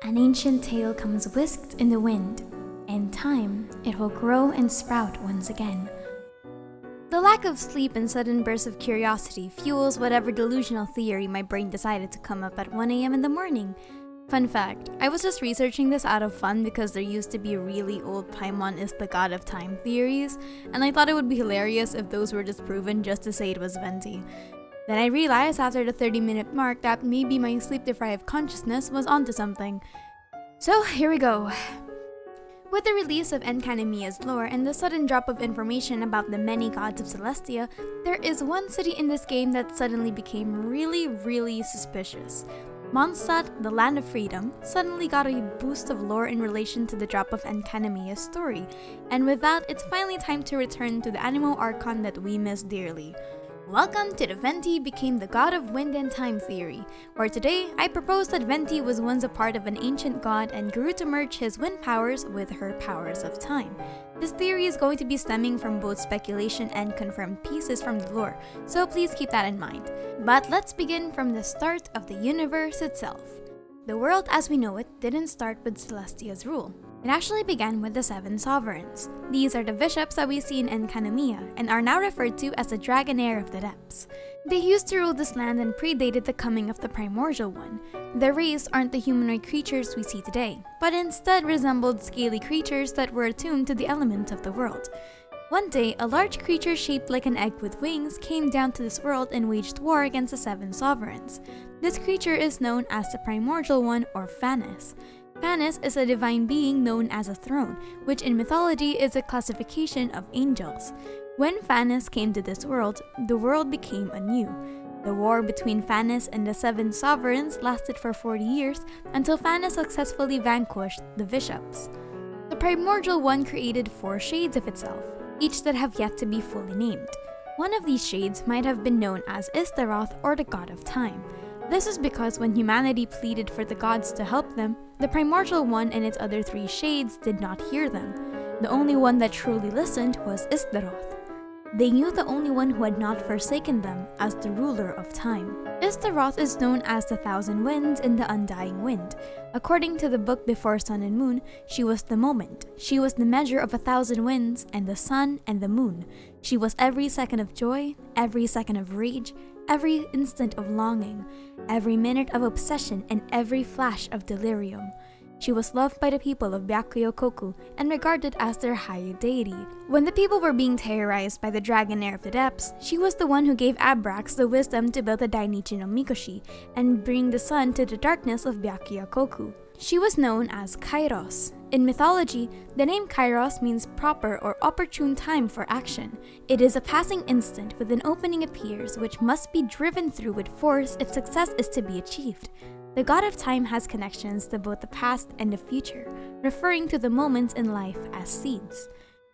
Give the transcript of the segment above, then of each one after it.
An ancient tale comes whisked in the wind. In time, it will grow and sprout once again. The lack of sleep and sudden bursts of curiosity fuels whatever delusional theory my brain decided to come up at 1 a.m. in the morning. Fun fact, I was just researching this out of fun because there used to be really old Paimon is the god of time theories, and I thought it would be hilarious if those were disproven just to say it was Venti. Then I realized after the 30-minute mark that maybe my sleep-deprived consciousness was onto something. So here we go. With the release of Enkanemia's lore and the sudden drop of information about the many gods of Celestia, there is one city in this game that suddenly became really suspicious. Mondstadt, the Land of Freedom, suddenly got a boost of lore in relation to the drop of Enkanemia's story, and with that, it's finally time to return to the Animo Archon that we miss dearly. Welcome to the Venti became the god of wind and time theory, where today I propose that Venti was once a part of an ancient god and grew to merge his wind powers with her powers of time. This theory is going to be stemming from both speculation and confirmed pieces from the lore, so please keep that in mind. But let's begin from the start of the universe itself. The world as we know it didn't start with Celestia's rule. It actually began with the 7 sovereigns. These are the bishops that we see in Enkanemia and are now referred to as the Dragonair of the Depths. They used to rule this land and predated the coming of the Primordial One. Their race aren't the humanoid creatures we see today, but instead resembled scaly creatures that were attuned to the elements of the world. One day, a large creature shaped like an egg with wings came down to this world and waged war against the 7 sovereigns. This creature is known as the Primordial One or Phanes. Phanes is a divine being known as a throne, which in mythology is a classification of angels. When Phanes came to this world, the world became anew. The war between Phanes and the 7 sovereigns lasted for 40 years until Phanes successfully vanquished the bishops. The Primordial One created 4 shades of itself, each that have yet to be fully named. One of these shades might have been known as Istaroth or the god of time. This is because when humanity pleaded for the gods to help them, the Primordial One and its other 3 shades did not hear them. The only one that truly listened was Istaroth. They knew the only one who had not forsaken them as the ruler of time. Istaroth is known as the Thousand Winds and the Undying Wind. According to the book Before Sun and Moon, she was the moment. She was the measure of 1,000 winds and the sun and the moon. She was every second of joy, every second of rage, every instant of longing, every minute of obsession, and every flash of delirium. She was loved by the people of Byakuyo-koku and regarded as their higher deity. When the people were being terrorized by the Dragonair of the Depths, she was the one who gave Abrax the wisdom to build the Dainichi no Mikoshi and bring the sun to the darkness of Byakuyo-koku. She was known as Kairos. In mythology, the name Kairos means proper or opportune time for action. It is a passing instant with an opening appears which must be driven through with force if success is to be achieved. The god of time has connections to both the past and the future, referring to the moments in life as seeds.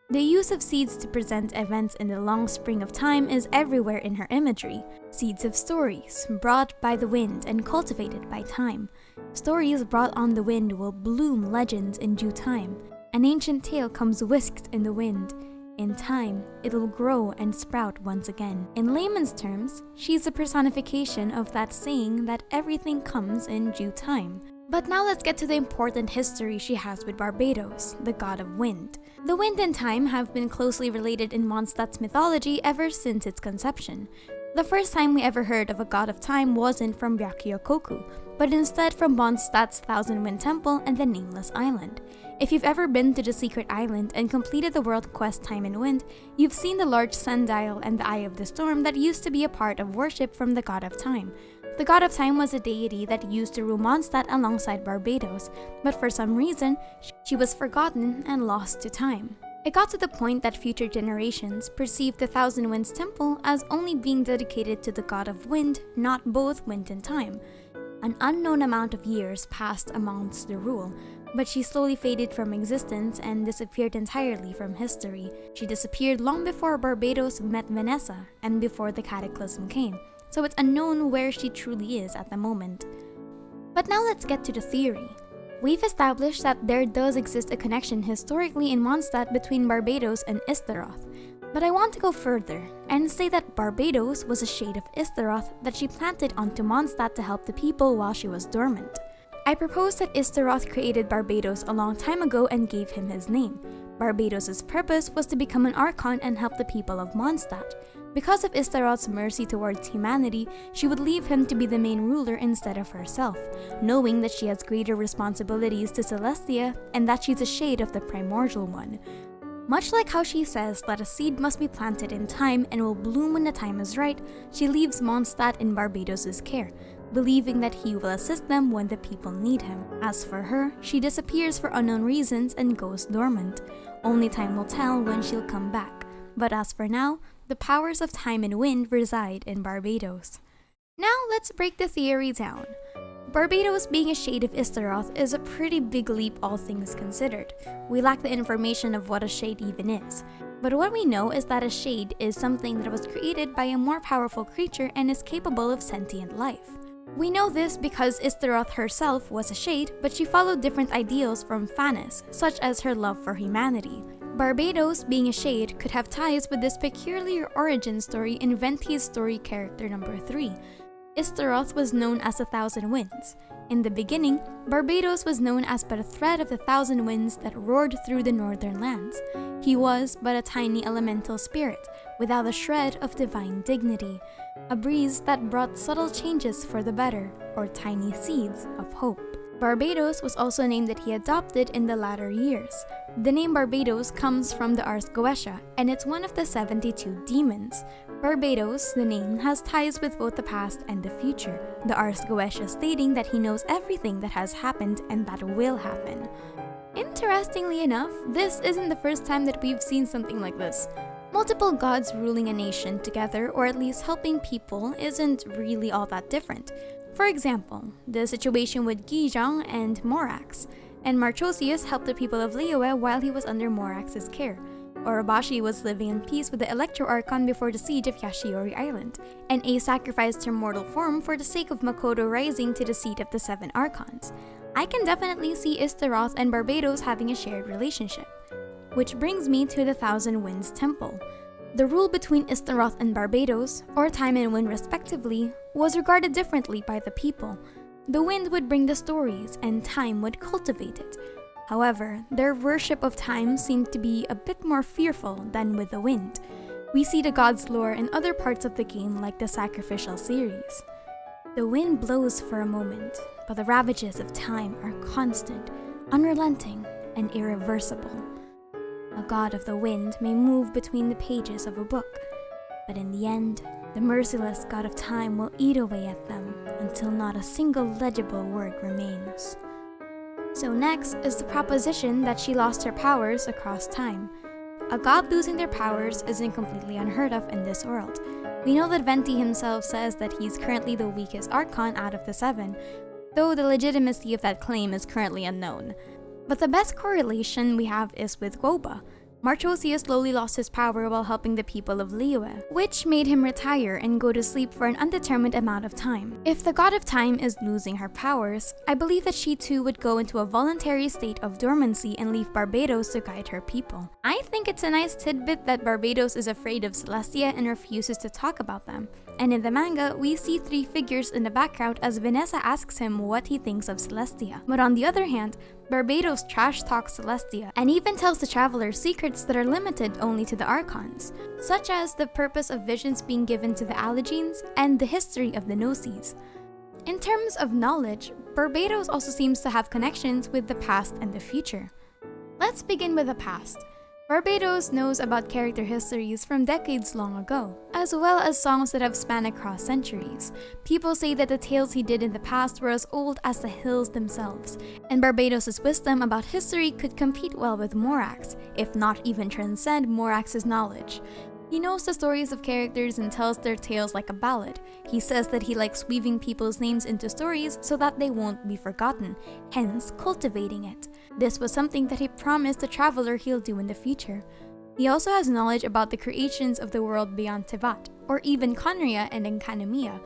The use of seeds to present events in the long spring of time is everywhere in her imagery. Seeds of stories, brought by the wind and cultivated by time. Stories brought on the wind will bloom legends in due time. An ancient tale comes whisked in the wind. In time, it'll grow and sprout once again. In layman's terms, she's a personification of that saying that everything comes in due time. But now let's get to the important history she has with Barbados, the god of wind. The wind and time have been closely related in Mondstadt's mythology ever since its conception. The first time we ever heard of a god of time wasn't from Byakuyo-koku, but instead from Mondstadt's Thousand Wind Temple and the Nameless Island. If you've ever been to the Secret Island and completed the world quest Time and Wind, you've seen the large sundial and the Eye of the Storm that used to be a part of worship from the god of time. The god of time was a deity that used to rule Mondstadt alongside Barbados, but for some reason, she was forgotten and lost to time. It got to the point that future generations perceived the Thousand Winds Temple as only being dedicated to the god of wind, not both wind and time. An unknown amount of years passed amongst the rule, but she slowly faded from existence and disappeared entirely from history. She disappeared long before Barbados met Vanessa and before the cataclysm came, so it's unknown where she truly is at the moment. But now let's get to the theory. We've established that there does exist a connection historically in Mondstadt between Barbados and Istaroth, but I want to go further and say that Barbados was a shade of Istaroth that she planted onto Mondstadt to help the people while she was dormant. I propose that Istaroth created Barbados a long time ago and gave him his name. Barbados' purpose was to become an Archon and help the people of Mondstadt. Because of Istaroth's mercy towards humanity, she would leave him to be the main ruler instead of herself, knowing that she has greater responsibilities to Celestia and that she's a shade of the primordial one. Much like how she says that a seed must be planted in time and will bloom when the time is right, she leaves Mondstadt in Barbados' care, believing that he will assist them when the people need him. As for her, she disappears for unknown reasons and goes dormant. Only time will tell when she'll come back. But as for now, the powers of time and wind reside in Barbados. Now let's break the theory down. Barbados being a shade of Istaroth is a pretty big leap, all things considered. We lack the information of what a shade even is. But what we know is that a shade is something that was created by a more powerful creature and is capable of sentient life. We know this because Istaroth herself was a shade, but she followed different ideals from Fanis, such as her love for humanity. Barbados, being a shade, could have ties with this peculiar origin story in Venti's story character number 3. Istaroth was known as the Thousand Winds. In the beginning, Barbados was known as but a thread of the thousand winds that roared through the northern lands. He was but a tiny elemental spirit, without a shred of divine dignity, a breeze that brought subtle changes for the better, or tiny seeds of hope. Barbados was also a name that he adopted in the latter years. The name Barbados comes from the Ars Goetia, and it's one of the 72 demons. Barbados, the name, has ties with both the past and the future, the Ars Goetia stating that he knows everything that has happened and that will happen. Interestingly enough, this isn't the first time that we've seen something like this. Multiple gods ruling a nation together, or at least helping people, isn't really all that different. For example, the situation with Gijang and Morax, and Marchosius helped the people of Liyue while he was under Morax's care. Orobashi was living in peace with the Electro Archon before the siege of Yashiori Island, and Ace sacrificed her mortal form for the sake of Makoto rising to the seat of the 7 Archons. I can definitely see Istaroth and Barbados having a shared relationship. Which brings me to the Thousand Winds Temple. The rule between Istaroth and Barbados, or time and wind respectively, was regarded differently by the people. The wind would bring the stories, and time would cultivate it. However, their worship of time seemed to be a bit more fearful than with the wind. We see the god's lore in other parts of the game like the sacrificial series. The wind blows for a moment, but the ravages of time are constant, unrelenting, and irreversible. A god of the wind may move between the pages of a book, but in the end, the merciless god of time will eat away at them until not a single legible word remains. So next is the proposition that she lost her powers across time. A god losing their powers isn't completely unheard of in this world. We know that Venti himself says that he's currently the weakest Archon out of the 7, though the legitimacy of that claim is currently unknown. But the best correlation we have is with Guoba. Marchosius slowly lost his power while helping the people of Liyue, which made him retire and go to sleep for an undetermined amount of time. If the god of time is losing her powers, I believe that she too would go into a voluntary state of dormancy and leave Barbados to guide her people. I think it's a nice tidbit that Barbados is afraid of Celestia and refuses to talk about them. And in the manga, we see 3 figures in the background as Vanessa asks him what he thinks of Celestia. But on the other hand, Barbados trash talks Celestia and even tells the traveler secrets that are limited only to the Archons, such as the purpose of visions being given to the Allergenes and the history of the Gnosis. In terms of knowledge, Barbados also seems to have connections with the past and the future. Let's begin with the past. Barbados knows about character histories from decades long ago, as well as songs that have spanned across centuries. People say that the tales he did in the past were as old as the hills themselves, and Barbados' wisdom about history could compete well with Morax, if not even transcend Morax's knowledge. He knows the stories of characters and tells their tales like a ballad. He says that he likes weaving people's names into stories so that they won't be forgotten, hence cultivating it. This was something that he promised the traveler he'll do in the future. He also has knowledge about the creations of the world beyond Tevat, or even Conria and Enkanomiya,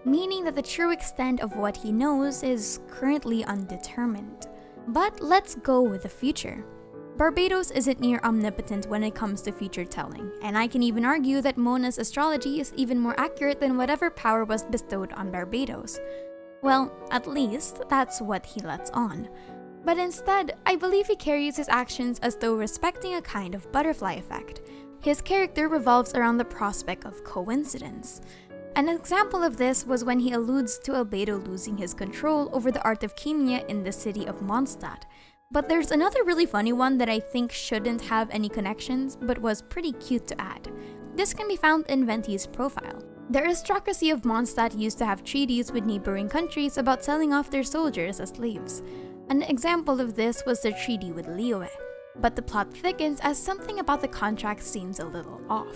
meaning that the true extent of what he knows is currently undetermined. But let's go with the future. Barbados isn't near omnipotent when it comes to future telling, and I can even argue that Mona's astrology is even more accurate than whatever power was bestowed on Barbados. Well, at least that's what he lets on. But instead, I believe he carries his actions as though respecting a kind of butterfly effect. His character revolves around the prospect of coincidence. An example of this was when he alludes to Albedo losing his control over the art of Kimia in the city of Mondstadt. But there's another really funny one that I think shouldn't have any connections, but was pretty cute to add. This can be found in Venti's profile. The aristocracy of Mondstadt used to have treaties with neighboring countries about selling off their soldiers as slaves. An example of this was the treaty with Liyue. But the plot thickens as something about the contract seems a little off.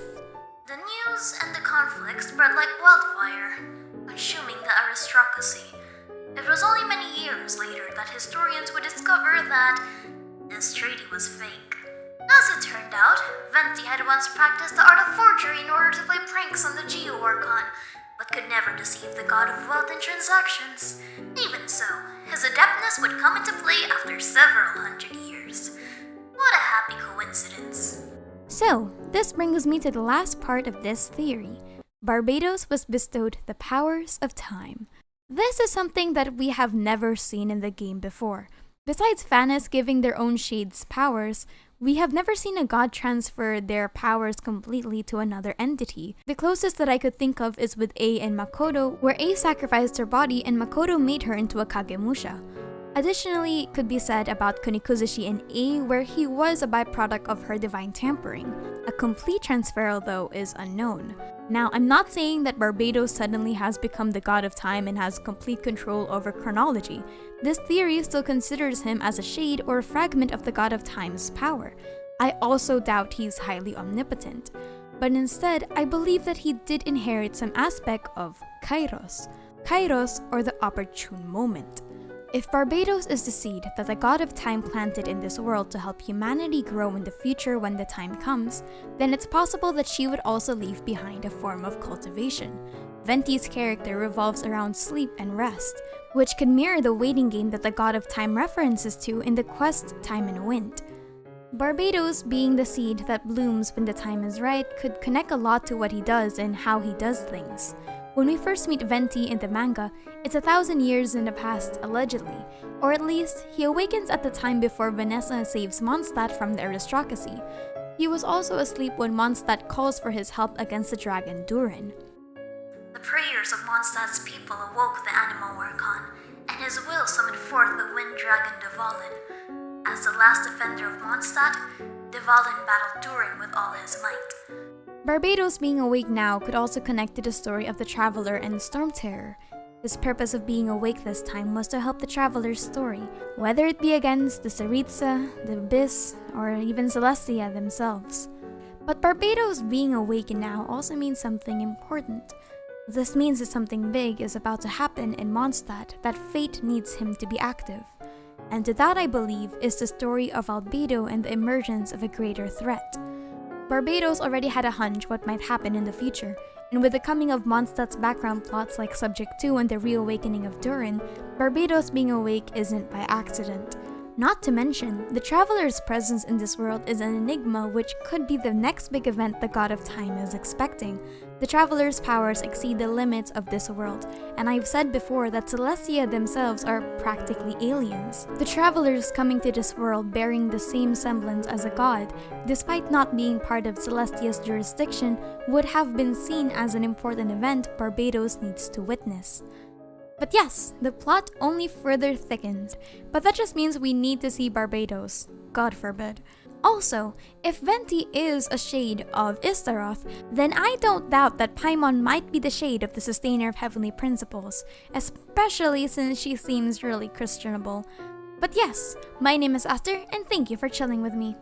The news and the conflict spread like wildfire, consuming the aristocracy. It was only many years later that historians would discover that this treaty was fake. As it turned out, Venti had once practiced the art of forgery in order to play pranks on the Geo-Archon, but could never deceive the god of wealth and transactions. Even so, his adeptness would come into play after several hundred years. What a happy coincidence. So, this brings me to the last part of this theory. Barbados was bestowed the powers of time. This is something that we have never seen in the game before. Besides Fanes giving their own shades powers, we have never seen a god transfer their powers completely to another entity. The closest that I could think of is with A and Makoto, where A sacrificed her body and Makoto made her into a Kagemusha. Additionally, it could be said about Kunikuzushi and A, where he was a byproduct of her divine tampering. A complete transfer, though, is unknown. Now, I'm not saying that Barbados suddenly has become the god of time and has complete control over chronology. This theory still considers him as a shade or a fragment of the god of time's power. I also doubt he's highly omnipotent. But instead, I believe that he did inherit some aspect of Kairos. Kairos, or the opportune moment. If Barbados is the seed that the god of time planted in this world to help humanity grow in the future when the time comes, then it's possible that she would also leave behind a form of cultivation. Venti's character revolves around sleep and rest, which could mirror the waiting game that the god of time references to in the quest Time and Wind. Barbados, being the seed that blooms when the time is right, could connect a lot to what he does and how he does things. When we first meet Venti in the manga, it's 1,000 years in the past, allegedly, or at least, he awakens at the time before Vanessa saves Mondstadt from the aristocracy. He was also asleep when Mondstadt calls for his help against the dragon Durin. The prayers of Mondstadt's people awoke the Animal Archon, and his will summoned forth the wind dragon Dvalin. As the last defender of Mondstadt, Dvalin battled Durin with all his might. Barbados being awake now could also connect to the story of the Traveler and the Storm Terror. His purpose of being awake this time was to help the Traveler's story, whether it be against the Tsaritsa, the Abyss, or even Celestia themselves. But Barbados being awake now also means something important. This means that something big is about to happen in Mondstadt, that fate needs him to be active. And to that I believe is the story of Albedo and the emergence of a greater threat. Barbados already had a hunch what might happen in the future, and with the coming of Mondstadt's background plots like Subject 2 and the reawakening of Durin, Barbados being awake isn't by accident. Not to mention, the Traveler's presence in this world is an enigma which could be the next big event the God of Time is expecting. The Traveler's powers exceed the limits of this world, and I've said before that Celestia themselves are practically aliens. The Travelers coming to this world bearing the same semblance as a god, despite not being part of Celestia's jurisdiction, would have been seen as an important event Barbados needs to witness. But yes, the plot only further thickens, but that just means we need to see Barbados. God forbid. Also, if Venti is a shade of Istaroth, then I don't doubt that Paimon might be the shade of the Sustainer of Heavenly Principles, especially since she seems really Christianable. But yes, my name is Aster, and thank you for chilling with me.